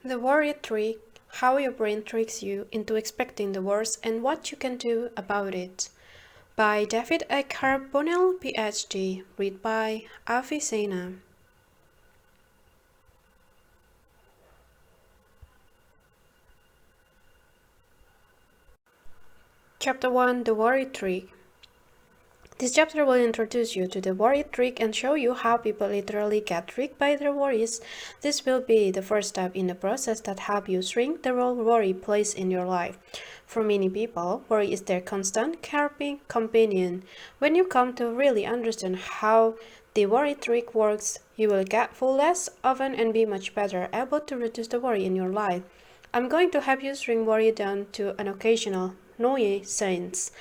The Worry Trick: How Your Brain Tricks You into Expecting the Worst and What You Can Do About It, by David A. Carbonell, PhD, read by Avicenna. Chapter 1: The Worry Trick. This chapter will introduce you to the worry trick and show you how people literally get tricked by their worries. This will be the first step in the process that helps you shrink the role worry plays in your life. For many people, worry is their constant, carping companion. When you come to really understand how the worry trick works, you will get full less often and be much better able to reduce the worry in your life. I'm going to help you shrink worry down to an occasional nuisance.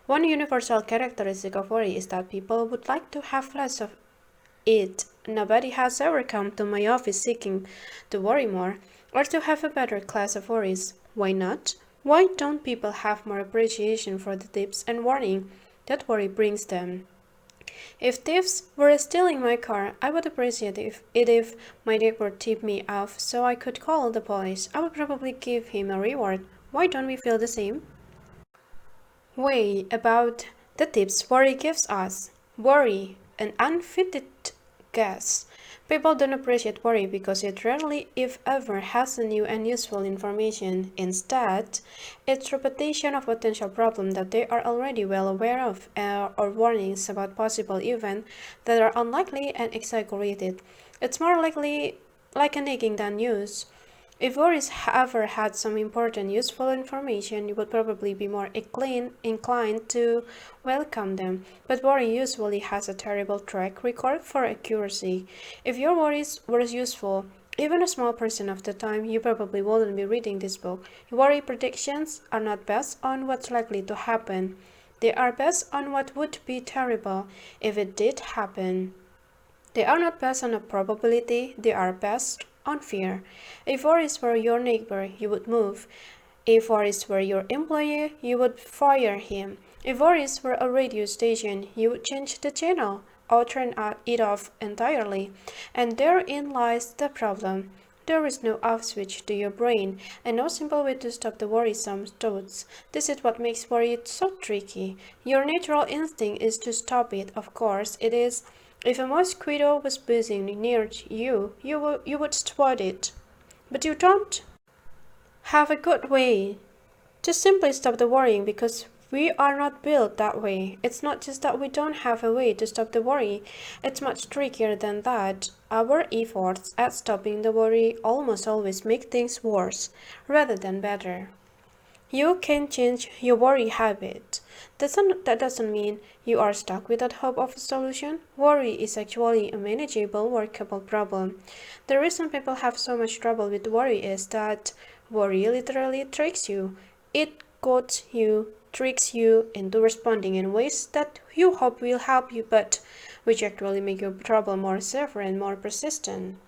One universal characteristic of worry is that people would like to have less of it. Nobody has ever come to my office seeking to worry more or to have a better class of worries. Why not? Why don't people have more appreciation for the tips and warning that worry brings them? If thieves were stealing my car, I would appreciate if my neighbor tipped me off so I could call the police. I would probably give him a reward. Why don't we feel the same way about the tips worry gives us? Worry, an unfitted guess. People don't appreciate worry because it rarely, if ever, has a new and useful information. Instead, it's repetition of potential problems that they are already well aware of, or warnings about possible events that are unlikely and exaggerated. It's more likely like a nagging than news. If worries ever had some important useful information, you would probably be more inclined to welcome them. But worry usually has a terrible track record for accuracy. If your worries were useful, even a small percent of the time, you probably wouldn't be reading this book. Worry predictions are not based on what's likely to happen. They are based on what would be terrible if it did happen. They are not based on a probability, they are based on fear. If worries were your neighbor, you would move. If worries were your employer, you would fire him. If worries were a radio station, you would change the channel or turn it off entirely. And therein lies the problem. There is no off switch to your brain and no simple way to stop the worrisome thoughts. This is what makes worry so tricky. Your natural instinct is to stop it, of course it is. If a mosquito was buzzing near you, you would spot it. But you don't have a good way to simply stop the worrying because we are not built that way. It's not just that we don't have a way to stop the worry, it's much trickier than that. Our efforts at stopping the worry almost always make things worse rather than better. You can change your worry habit. That doesn't mean you are stuck without hope of a solution. Worry is actually a manageable, workable problem. The reason people have so much trouble with worry is that worry literally tricks you. It coaches you, tricks you into responding in ways that you hope will help you, but which actually make your problem more severe and more persistent.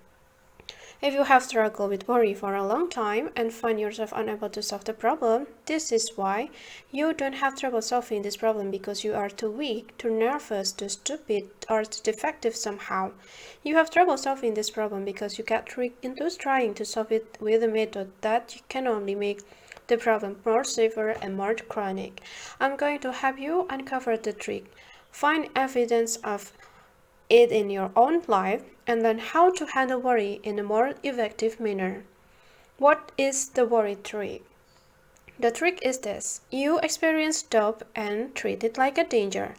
If you have struggled with worry for a long time and find yourself unable to solve the problem, this is why. You don't have trouble solving this problem because you are too weak, too nervous, too stupid, or too defective somehow. You have trouble solving this problem because you get tricked into trying to solve it with a method that can only make the problem more severe and more chronic. I'm going to help you uncover the trick, find evidence of it in your own life, and learn how to handle worry in a more effective manner. What is the worry trick? The trick is this: you experience doubt and treat it like a danger.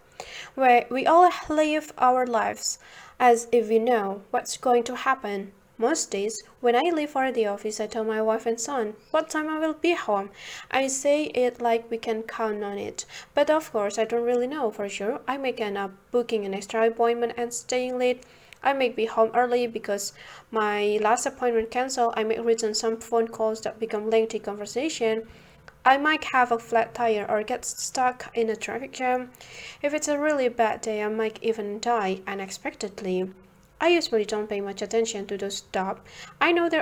Where we all live our lives as if we know what's going to happen. Most days, when I leave for the office, I tell my wife and son what time I will be home. I say it like we can count on it. But of course, I don't really know for sure. I may end up booking an extra appointment and staying late. I may be home early because my last appointment canceled. I may return some phone calls that become lengthy conversation. I might have a flat tire or get stuck in a traffic jam. If it's a really bad day, I might even die unexpectedly. I usually don't pay much attention to those stuff. I know they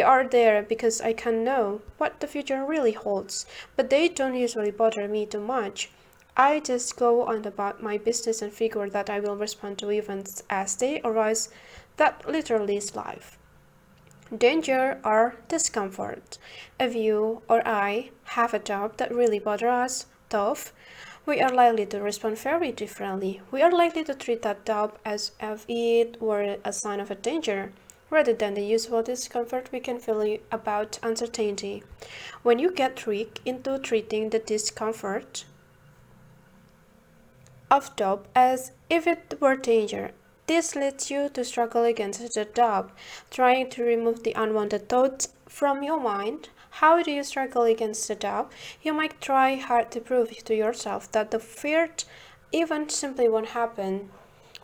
are there because I can know what the future really holds, but they don't usually bother me too much. I just go on about my business and figure that I will respond to events as they arise. That literally is life. Danger or discomfort. If you or I have a job that really bothers us, tough, we are likely to respond very differently. We are likely to treat that job as if it were a sign of a danger, rather than the usual discomfort we can feel about uncertainty. When you get tricked into treating the discomfort of job as if it were danger, this leads you to struggle against the job, trying to remove the unwanted thoughts from your mind. How do you struggle against the job? You might try hard to prove to yourself that the feared event simply won't happen.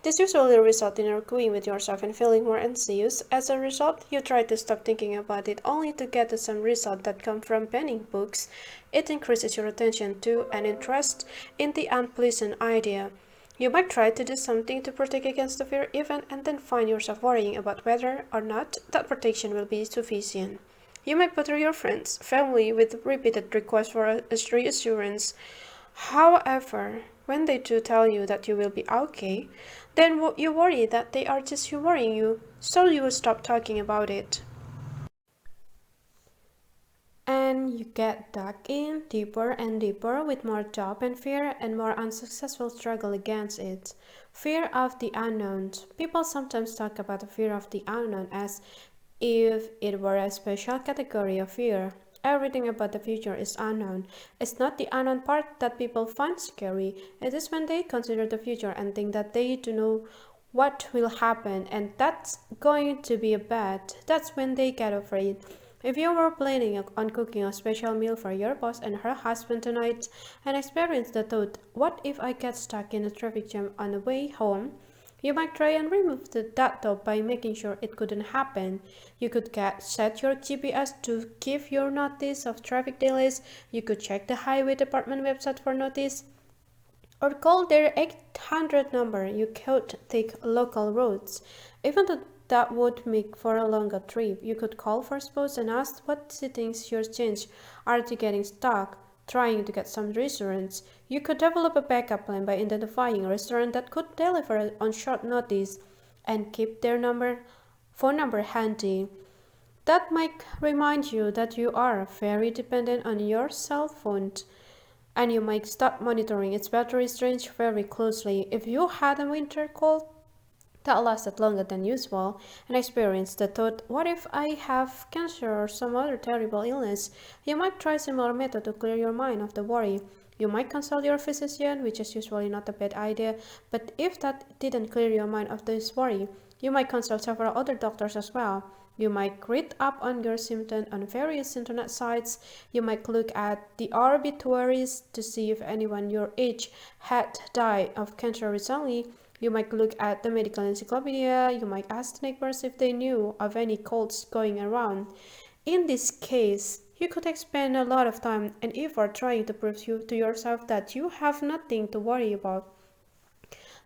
This usually results in arguing with yourself and feeling more anxious. As a result, you try to stop thinking about it only to get the same result that come from banning books. It increases your attention to and interest in the unpleasant idea. You might try to do something to protect against the fear event and then find yourself worrying about whether or not that protection will be sufficient. You might bother your friends, family with repeated requests for reassurance. However, when they do tell you that you will be okay, then you worry that they are just worrying you, so you will stop talking about it. And you get dug in deeper and deeper with more doubt and fear and more unsuccessful struggle against it. Fear of the unknown. People sometimes talk about the fear of the unknown as if it were a special category of fear. Everything about the future is unknown. It's not the unknown part that people find scary. It is when they consider the future and think that they do know what will happen and that's going to be bad. That's when they get afraid. If you were planning on cooking a special meal for your boss and her husband tonight and experience the thought, what if I get stuck in a traffic jam on the way home? You might try and remove that thought by making sure it couldn't happen. You could set your GPS to give your notice of traffic delays. You could check the highway department website for notice or call their 800 number. You could take local roads. Even though that would make for a longer trip, you could call for spots and ask what settings your change are to getting stuck, trying to get some reassurance. You could develop a backup plan by identifying a restaurant that could deliver on short notice and keep their phone number handy. That might remind you that you are very dependent on your cell phone and you might start monitoring its battery drainage very closely. If you had a winter cold that lasted longer than usual and experienced the thought, what if I have cancer or some other terrible illness? You might try a similar method to clear your mind of the worry. You might consult your physician, which is usually not a bad idea, but if that didn't clear your mind of this worry, you might consult several other doctors as well. You might read up on your symptoms on various internet sites. You might look at the obituaries to see if anyone your age had died of cancer recently. You might look at the medical encyclopedia. You might ask the neighbors if they knew of any colds going around. In this case, you could spend a lot of time and effort trying to prove to yourself that you have nothing to worry about,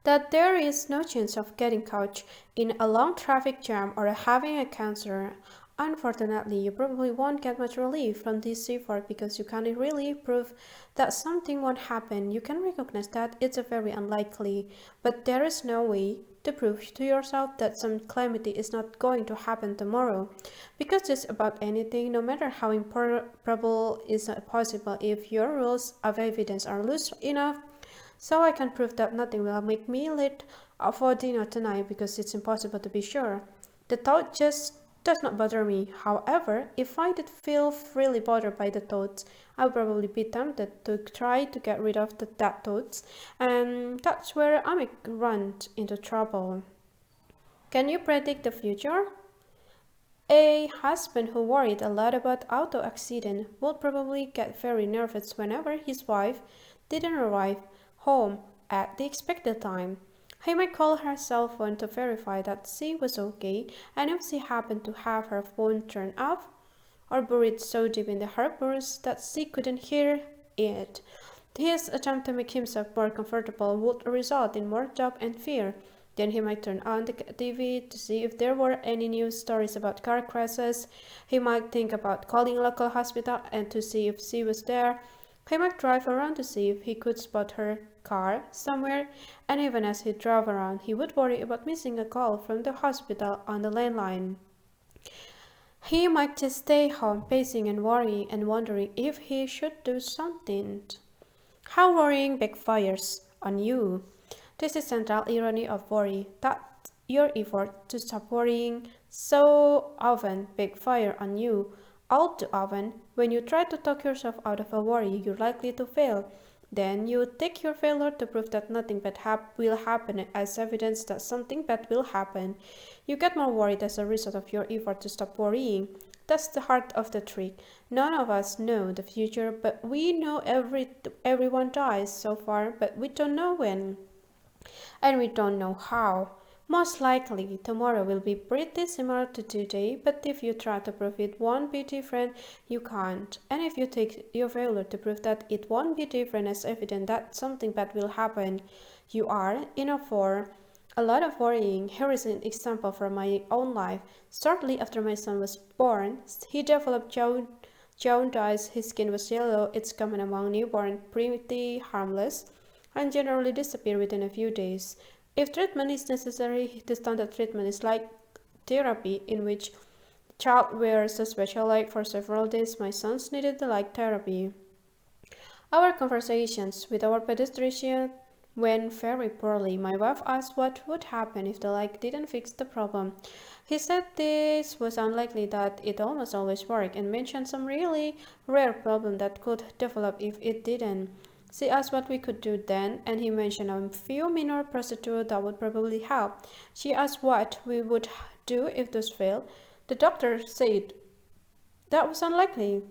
that there is no chance of getting caught in a long traffic jam or having a cancer. Unfortunately, you probably won't get much relief from this effort because you can't really prove that something won't happen. You can recognize that it's very unlikely, but there is no way to prove to yourself that some calamity is not going to happen tomorrow. Because just about anything, no matter how improbable, is not possible if your rules of evidence are loose enough. So I can prove that nothing will make me late for dinner tonight because it's impossible to be sure. The thought just does not bother me. However, if I did feel really bothered by the thoughts, I would probably be tempted to try to get rid of that thoughts, and that's where I may run into trouble. Can you predict the future? A husband who worried a lot about auto accident would probably get very nervous whenever his wife didn't arrive home at the expected time. He might call her cell phone to verify that she was okay, and if she happened to have her phone turned off or buried so deep in her purse that she couldn't hear it, his attempt to make himself more comfortable would result in more doubt and fear. Then he might turn on the TV to see if there were any news stories about car crashes. He might think about calling a local hospital and to see if she was there. He might drive around to see if he could spot her car somewhere, and even as he drove around, he would worry about missing a call from the hospital on the landline. He might just stay home, pacing and worrying and wondering if he should do something. How worrying backfires on you. This is central irony of worry, that your effort to stop worrying so often backfire on you. All too often, when you try to talk yourself out of a worry, you're likely to fail. Then you take your failure to prove that nothing bad will happen as evidence that something bad will happen. You get more worried as a result of your effort to stop worrying. That's the heart of the trick. None of us know the future, but we know everyone dies so far, but we don't know when. And we don't know how. Most likely, tomorrow will be pretty similar to today, but if you try to prove it won't be different, you can't. And if you take your failure to prove that it won't be different as evident that something bad will happen, you are in for a lot of worrying. Here is an example from my own life. Shortly after my son was born, he developed jaundice. His skin was yellow. It's common among newborn, pretty harmless, and generally disappear within a few days. If treatment is necessary, the standard treatment is light therapy, in which the child wears a special light for several days. My sons needed the light therapy. Our conversations with our pediatrician went very poorly. My wife asked what would happen if the light didn't fix the problem. He said this was unlikely, that it almost always worked, and mentioned some really rare problem that could develop if it didn't. She asked what we could do then, and he mentioned a few minor procedures that would probably help. She asked what we would do if those failed. The doctor said that was unlikely,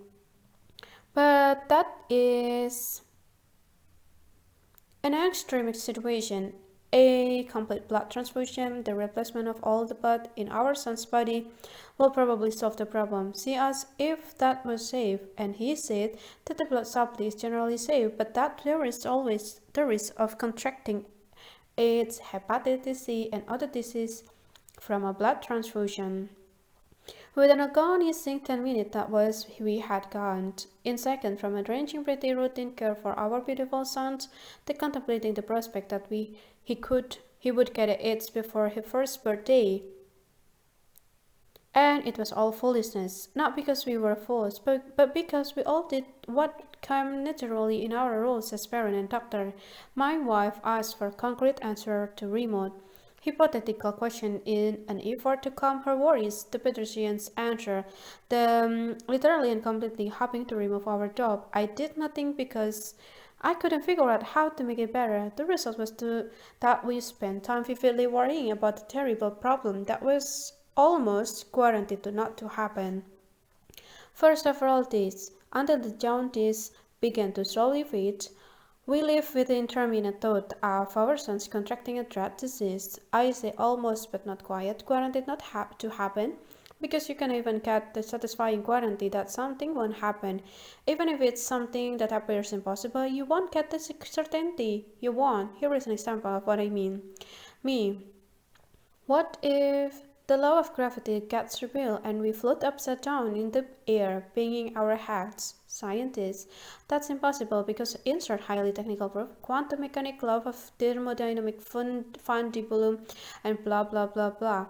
but that is an extreme situation. A complete blood transfusion, the replacement of all the blood in our son's body, will probably solve the problem. She asked if that was safe, and he said that the blood supply is generally safe, but that there is always the risk of contracting AIDS, hepatitis C, and other diseases from a blood transfusion. With an agonizing 10 minutes, that was we had gone. In seconds, from arranging pretty routine care for our beautiful sons, to contemplating the prospect that he would get AIDS before his first birthday. And it was all foolishness, not because we were fools, but because we all did what came naturally in our roles as parent and doctor. My wife asked for concrete answer to remote, hypothetical question in an effort to calm her worries. The pediatrician's answer, literally and completely helping to remove our doubt. I did nothing because I couldn't figure out how to make it better. The result was that we spent time vividly worrying about a terrible problem that was almost guaranteed not to happen. For several days, until the jaundice began to slowly fade, we lived with the intermittent thought of our sons contracting a dread disease. I say almost but not quite, guaranteed not to happen, because you can even get the satisfying guarantee that something won't happen. Even if it's something that appears impossible, you won't get the certainty you want. Here is an example of what I mean. Me. What if the law of gravity gets revealed and we float upside down in the air, banging our heads? Scientists, that's impossible because insert highly technical proof, quantum mechanics, law of thermodynamic fundibulum, and blah blah blah blah.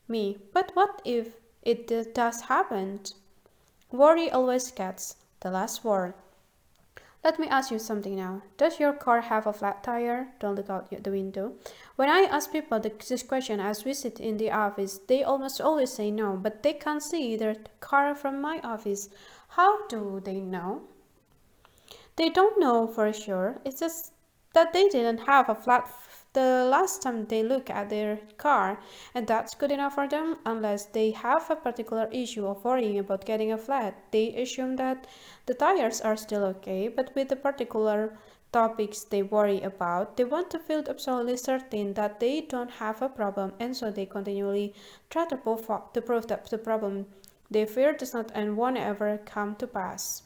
Me, but what if it does happen? Worry always gets the last word. Let me ask you something now. Does your car have a flat tire? Don't look out the window. When I ask people this question as we sit in the office, they almost always say no, but they can't see their car from my office. How do they know? They don't know for sure. It's just that they didn't have a flat the last time they look at their car, and that's good enough for them unless they have a particular issue of worrying about getting a flat. They assume that the tires are still okay, but with the particular topics they worry about, they want to feel absolutely certain that they don't have a problem, and so they continually try to prove that the problem they fear does not and won't ever come to pass.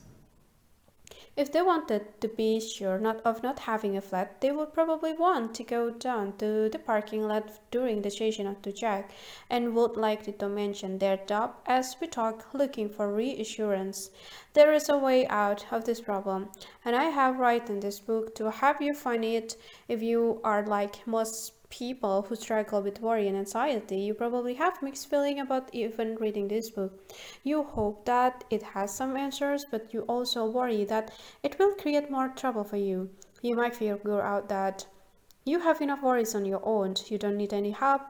If they wanted to be sure of not having a flat, they would probably want to go down to the parking lot during the session to check, and would likely to mention their job as we talk, looking for reassurance. There is a way out of this problem, and I have written this book to help you find it if you are like most people who struggle with worry and anxiety, you probably have mixed feeling about even reading this book. You hope that it has some answers, but you also worry that it will create more trouble for you. You might figure out that you have enough worries on your own, you don't need any help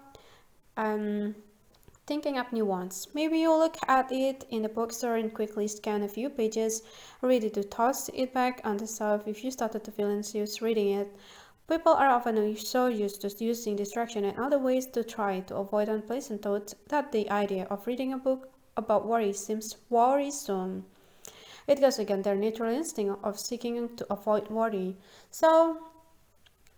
thinking up new ones. Maybe you look at it in the bookstore and quickly scan a few pages, ready to toss it back on the shelf if you started to feel anxious reading it. People are often so used to using distraction and other ways to try to avoid unpleasant thoughts that the idea of reading a book about worry seems worrisome. It goes against their natural instinct of seeking to avoid worry. So,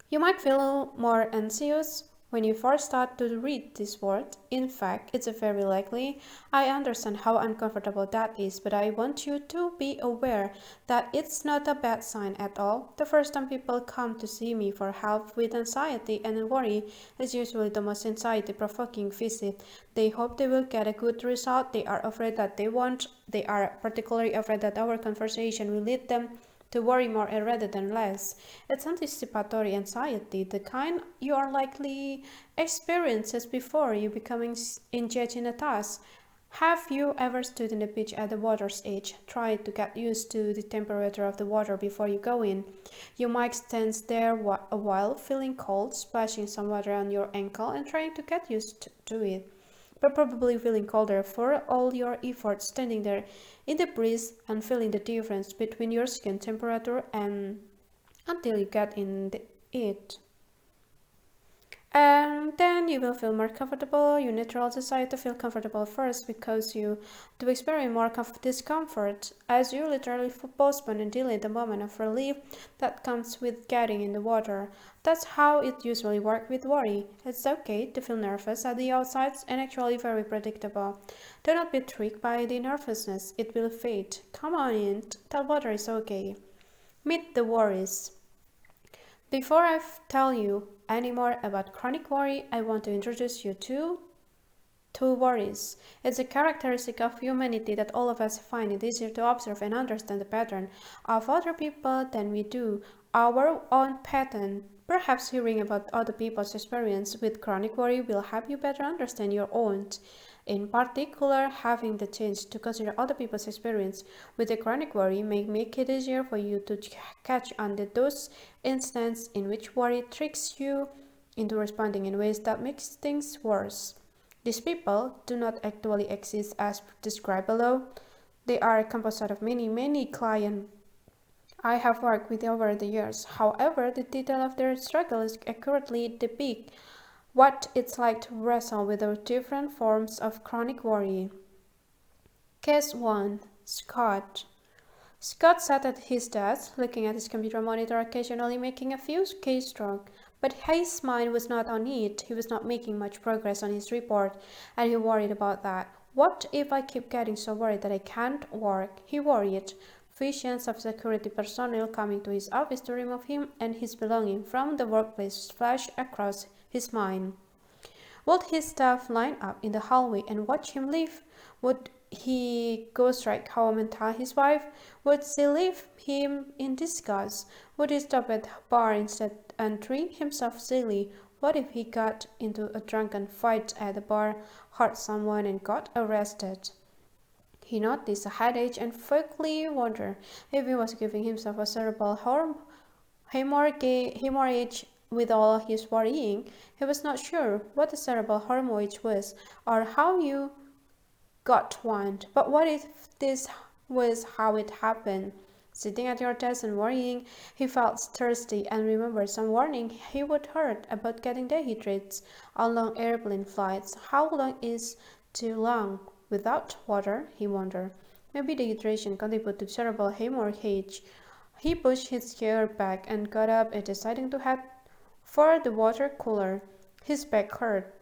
you might feel more anxious when you first start to read this word. In fact, it's very likely. I understand how uncomfortable that is, but I want you to be aware that it's not a bad sign at all. The first time people come to see me for help with anxiety and worry is usually the most anxiety-provoking visit. They hope they will get a good result. They are afraid that they won't. They are particularly afraid that our conversation will lead them to worry more rather than less. It's anticipatory anxiety, the kind you are likely experienced before you becoming engaged in a task. Have you ever stood in the beach at the water's edge, tried to get used to the temperature of the water before you go in? You might stand there a while, feeling cold, splashing some water on your ankle and trying to get used to it, but probably feeling colder for all your efforts standing there in the breeze and feeling the difference between your skin temperature and until you get in it. And then you will feel more comfortable. Your natural desire to feel comfortable first because you do experience more discomfort as you literally postpone and delay the moment of relief that comes with getting in the water. That's how it usually works with worry. It's okay to feel nervous at the outside and actually very predictable. Do not be tricked by the nervousness. It will fade. Come on in. Tell water is okay. Meet the worries. Before I tell you any more about chronic worry, I want to introduce you to two worries. It's a characteristic of humanity that all of us find it easier to observe and understand the pattern of other people than we do our own pattern. Perhaps hearing about other people's experience with chronic worry will help you better understand your own. In particular, having the chance to consider other people's experience with the chronic worry may make it easier for you to catch on those instances in which worry tricks you into responding in ways that makes things worse. These people do not actually exist as described below. They are composed of many clients I have worked with over the years. However, the detail of their struggle is accurately depicts what it's like to wrestle with the different forms of chronic worry. Case 1. Scott. Scott sat at his desk, looking at his computer monitor, occasionally making a few keystrokes. But his mind was not on it. He was not making much progress on his report, and he worried about that. What if I keep getting so worried that I can't work? He worried. Visions of security personnel coming to his office to remove him and his belongings from the workplace flashed across his mind. Would his staff line up in the hallway and watch him leave? Would he go straight home and tell his wife? Would she leave him in disgust? Would he stop at the bar instead and drink himself silly? What if he got into a drunken fight at the bar, hurt someone and got arrested? He noticed a headache and vaguely wondered if he was giving himself a cerebral hemorrhage with all his worrying. He was not sure what a cerebral hemorrhage was or how you got one, but what if this was how it happened? Sitting at your desk and worrying, he felt thirsty and remembered some warning he would heard about getting dehydrated on long airplane flights. How long is too long without water? He wondered. Maybe dehydration contributed to cerebral hemorrhage. He pushed his chair back and got up, deciding to head for the water cooler. His back hurt.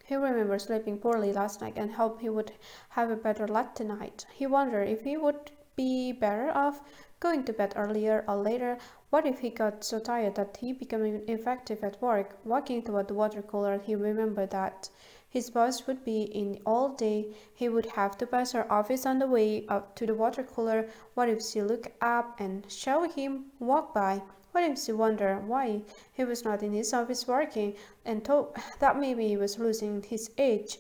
He remembered sleeping poorly last night and hoped he would have a better luck tonight. He wondered if he would be better off going to bed earlier or later. What if he got so tired that he became ineffective at work? Walking toward the water cooler, he remembered that his boss would be in all day. He would have to pass her office on the way up to the water cooler. What if she looked up and saw him walk by? What if she wondered why he was not in his office working and thought that maybe he was losing his edge?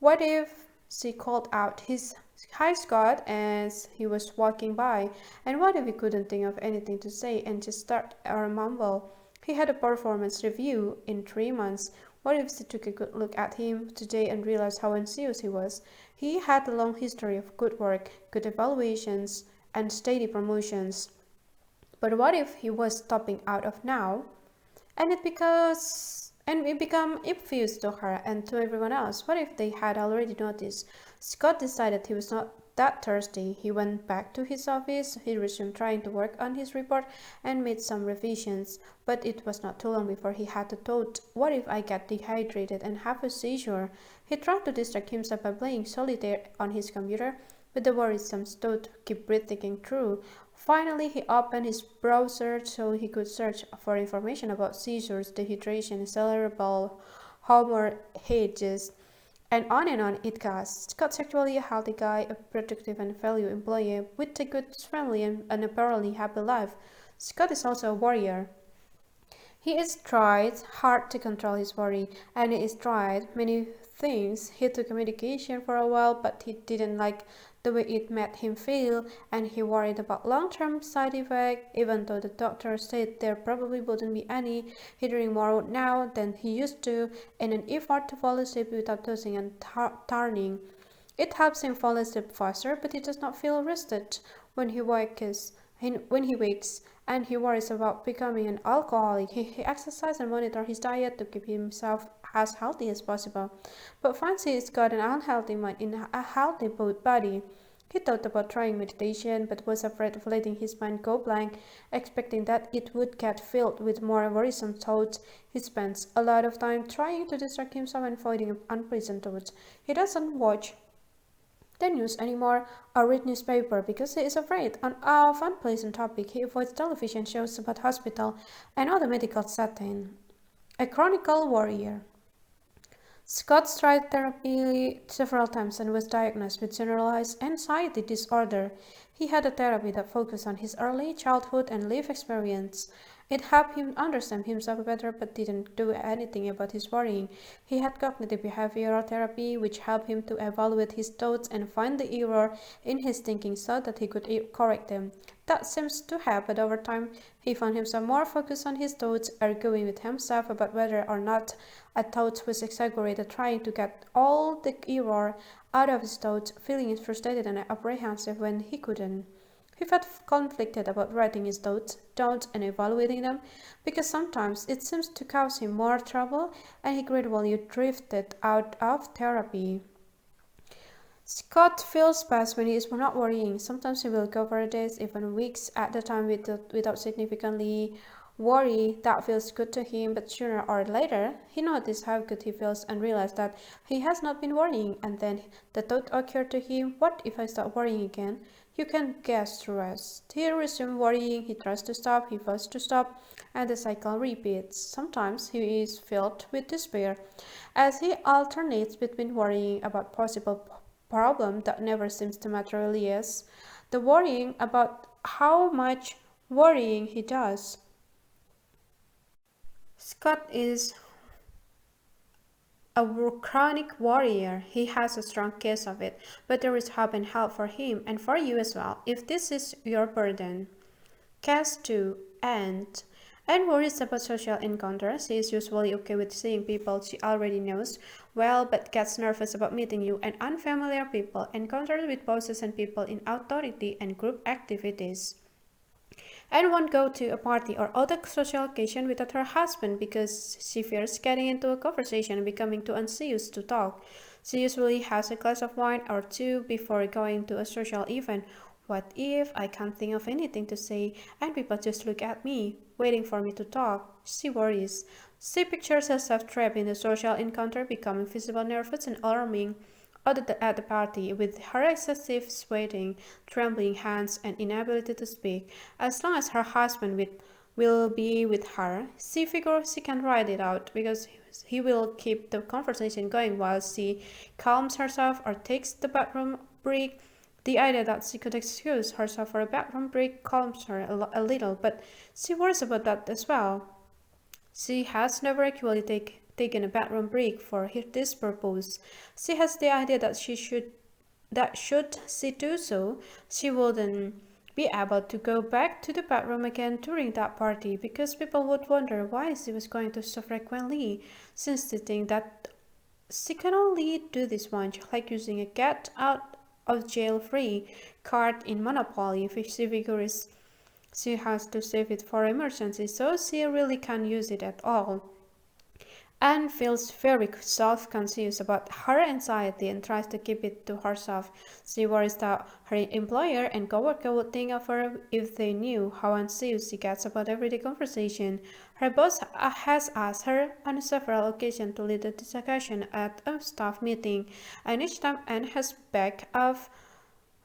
What if she called out his "Hi Scott" as he was walking by? And what if he couldn't think of anything to say and just start or mumble? He had a performance review in 3 months. What if she took a good look at him today and realized how anxious he was? He had a long history of good work, good evaluations, and steady promotions. But what if he was stopping out of now? And it became obvious to her and to everyone else. What if they had already noticed? Scott decided he was not that thirsty. He went back to his office. He resumed trying to work on his report and made some revisions. But it was not too long before he had the thought, what if I get dehydrated and have a seizure? He tried to distract himself by playing solitaire on his computer, but the worrisome thought kept breathing through. Finally, he opened his browser so he could search for information about seizures, dehydration, cerebral hemorrhages, and on it goes. Scott's actually a healthy guy, a productive and valued employee with a good family and an apparently happy life. Scott is also a warrior. He has tried hard to control his worry, and he has tried many things. He took a medication for a while, but he didn't like the way it made him feel, and he worried about long-term side effects, even though the doctor said there probably wouldn't be any. He drinks more now than he used to, in an effort to fall asleep without tossing and turning. It helps him fall asleep faster, but he does not feel rested when he wakes and he worries about becoming an alcoholic. He exercises and monitors his diet to keep himself as healthy as possible, but finds he's got an unhealthy mind in a healthy body. He thought about trying meditation, but was afraid of letting his mind go blank, expecting that it would get filled with more worrisome thoughts. He spends a lot of time trying to distract himself and avoiding unpleasant thoughts. He doesn't watch the news anymore or read newspaper because he is afraid of unpleasant topic. He avoids television shows about hospital and other medical setting. A chronicle warrior. Scott tried therapy several times and was diagnosed with generalized anxiety disorder. He had a therapy that focused on his early childhood and life experience. It helped him understand himself better but didn't do anything about his worrying. He had cognitive behavioral therapy, which helped him to evaluate his thoughts and find the error in his thinking so that he could correct them. That seems to help, but over time he found himself more focused on his thoughts, arguing with himself about whether or not a thought was exaggerated, trying to get all the error out of his thoughts, feeling frustrated and apprehensive when he couldn't. He felt conflicted about writing his thoughts down and evaluating them, because sometimes it seems to cause him more trouble, and he gradually drifted out of therapy. Scott feels best when he is not worrying. Sometimes he will go for days, even weeks at a time without significantly worry. That feels good to him, but sooner or later, he noticed how good he feels and realized that he has not been worrying, and then the thought occurred to him, what if I start worrying again? You can guess the rest. He resumes worrying, he tries to stop, he fails to stop, and the cycle repeats. Sometimes he is filled with despair, as he alternates between worrying about possible problem that never seems to materialize, the worrying about how much worrying he does. Scott is a chronic warrior. He has a strong case of it, but there is hope and help for him and for you as well if this is your burden. Case 2. And worries about social encounters. She is usually okay with seeing people she already knows well, but gets nervous about meeting new and unfamiliar people, encounters with bosses and people in authority and group activities, and won't go to a party or other social occasion without her husband because she fears getting into a conversation and becoming too anxious to talk. She usually has a glass of wine or two before going to a social event. What if I can't think of anything to say and people just look at me, waiting for me to talk? She worries. She pictures herself trapped in a social encounter, becoming visibly nervous and alarming at the party, with her excessive sweating, trembling hands, and inability to speak. As long as her husband will be with her, she figures she can ride it out because he will keep the conversation going while she calms herself or takes the bathroom break. The idea that she could excuse herself for a bathroom break calms her a little, but she worries about that as well. She has never actually taken a bathroom break for this purpose. She has the idea that should she do so, she wouldn't be able to go back to the bathroom again during that party because people would wonder why she was going to so frequently, since they think that she can only do this once, like using a get out of jail free card in Monopoly. If she figures she has to save it for emergencies, so she really can't use it at all. Anne feels very self-conscious about her anxiety and tries to keep it to herself. She worries that her employer and coworker would think of her if they knew how anxious she gets about everyday conversation. Her boss has asked her on several occasions to lead the discussion at a staff meeting, and each time Anne has backed off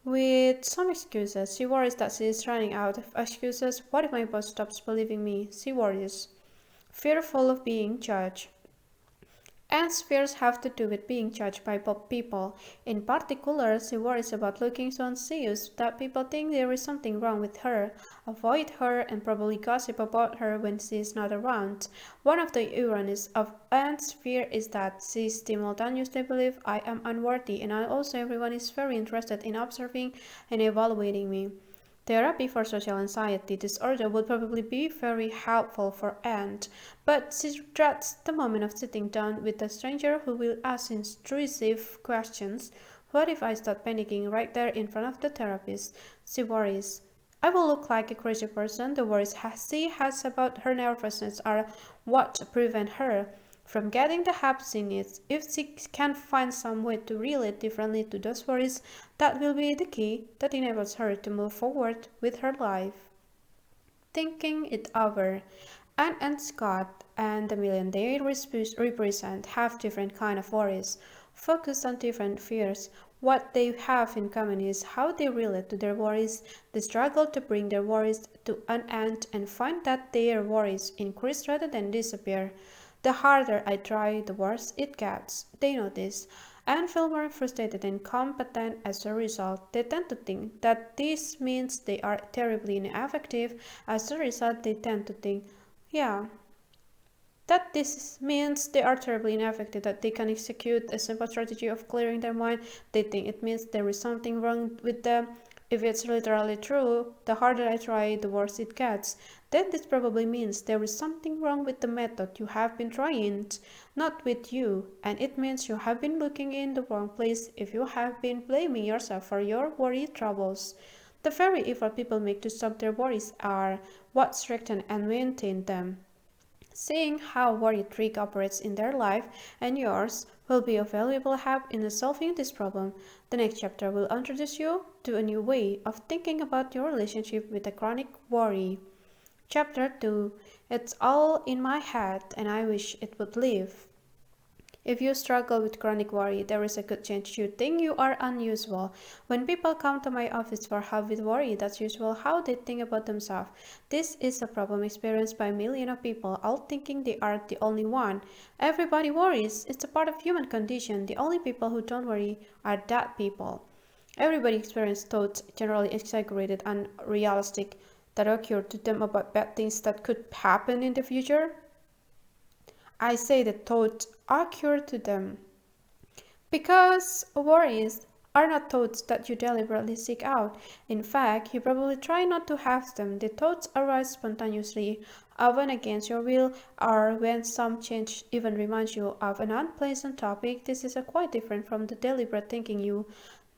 with some excuses. She worries that she is running out of excuses. What if my boss stops believing me? She worries, fearful of being judged. Anne's fears have to do with being judged by people. In particular, she worries about looking so anxious that people think there is something wrong with her, avoid her, and probably gossip about her when she is not around. One of the ironies of Anne's fear is that she simultaneously believes I am unworthy, and also everyone is very interested in observing and evaluating me. Therapy for social anxiety disorder would probably be very helpful for Anne, but she dreads the moment of sitting down with a stranger who will ask intrusive questions. What if I start panicking right there in front of the therapist? She worries. I will look like a crazy person. The worries she has about her nervousness are what prevent her from getting the help she needs. If she can find some way to relate differently to those worries, that will be the key that enables her to move forward with her life. Thinking it over. Anne and Scott and the million they represent have different kind of worries, focused on different fears. What they have in common is how they relate to their worries. They struggle to bring their worries to an end and find that their worries increase rather than disappear. The harder I try, the worse it gets. They know this and feel more frustrated and incompetent as a result. They tend to think that this means they are terribly ineffective. As a result, they tend to think, yeah, that this means they are terribly ineffective, that they can execute a simple strategy of clearing their mind. They think it means there is something wrong with them. If it's literally true, the harder I try, the worse it gets. Then this probably means there is something wrong with the method you have been trying, not with you, and it means you have been looking in the wrong place if you have been blaming yourself for your worry troubles. The very effort people make to stop their worries are what strengthen and maintain them. Seeing how worry trick operates in their life and yours will be a valuable help in solving this problem. The next chapter will introduce you to a new way of thinking about your relationship with a chronic worry. Chapter 2. It's all in my head and I wish it would leave. If you struggle with chronic worry, there is a good chance you think you are unusual. When people come to my office for help with worry, that's usually how they think about themselves. This is a problem experienced by millions of people, all thinking they are the only one. Everybody worries. It's a part of human condition. The only people who don't worry are dead people. Everybody experiences thoughts, generally exaggerated and realistic, that occur to them about bad things that could happen in the future. I say that thoughts occur to them because worries are not thoughts that you deliberately seek out. In fact, you probably try not to have them. The thoughts arise spontaneously, often against your will, or when some change even reminds you of an unpleasant topic. This is quite different from the deliberate thinking you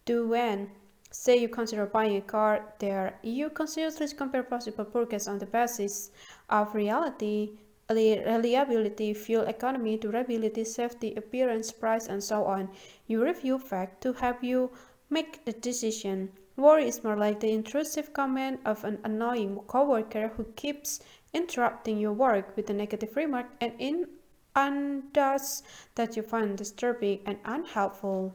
do when, say, you consider buying a car. There, you consciously compare possible purchases on the basis of reality, reliability, fuel economy, durability, safety, appearance, price, and so on. You review facts to help you make the decision. Worry is more like the intrusive comment of an annoying coworker who keeps interrupting your work with a negative remark and does that you find disturbing and unhelpful.